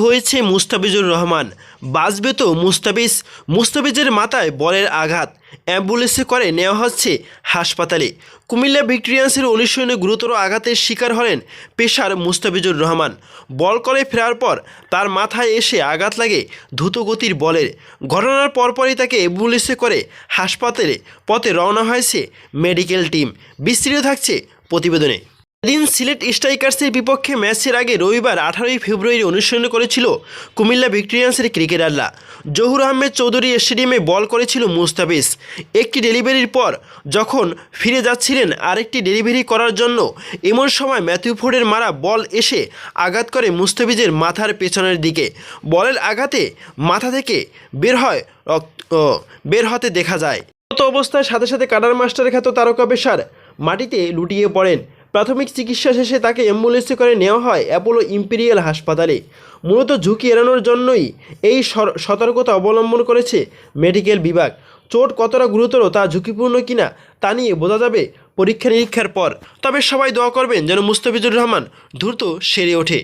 হয়েছে মুস্তাফিজুর রহমান, বাঁচবে তো মুস্তাফিজের মাথায় বলের আঘাত, অ্যাম্বুলেন্সে করে নেওয়া হচ্ছে হাসপাতালে। কুমিল্লা ভিক্টোরিয়ান্সের অনুশীলনে গুরুতর আঘাতের শিকার হলেন পেসার মুস্তাফিজুর রহমান। বল করে ফেরার পর তার মাথায় এসে আঘাত লাগে দ্রুতগতির বলের। ঘটনার পরপরই তাকে অ্যাম্বুলেন্সে করে হাসপাতালে পথে রওনা হয়েছে মেডিকেল টিম। বিস্তৃত থাকছে প্রতিবেদনে। এদিন সিলেট স্ট্রাইকার্সের বিপক্ষে ম্যাচের আগে রবিবার 18ই ফেব্রুয়ারি অনুশীলন করেছিল কুমিল্লা ভিক্টোরিয়ান্সের ক্রিকেটাররা। জহুর আহমেদ চৌধুরী স্টেডিয়ামে বল করেছিল মুস্তাফিজ। একটি ডেলিভারির পর যখন ফিরে যাচ্ছিলেন আরেকটি ডেলিভারি করার জন্য, এমন সময় ম্যাথিউ ফোর্ডের মারা বল এসে আঘাত করে মুস্তাফিজের মাথার পেছনের দিকে। বলের আঘাতে মাথা থেকে বের হতে দেখা যায়। গত অবস্থায় সাথে সাথে কাটার মাস্টার খ্যাত তারকা পেসার মাটিতে লুটিয়ে পড়েন। প্রাথমিক চিকিৎসা শেষে তাকে অ্যাম্বুলেন্সে করে নেওয়া হয় অ্যাপোলো ইম্পেরিয়াল হাসপাতালে। মূলত ঝুঁকি এড়ানোর জন্যই এই সতর্কতা অবলম্বন করেছে মেডিকেল বিভাগ। চোট কতটা গুরুতর তা ঝুঁকিপূর্ণ কিনা তা নিয়ে বোঝা যাবে পরীক্ষা নিরীক্ষার পর। তবে সবাই দোয়া করবেন যেন মুস্তাফিজুর রহমান দ্রুত সেরে ওঠে।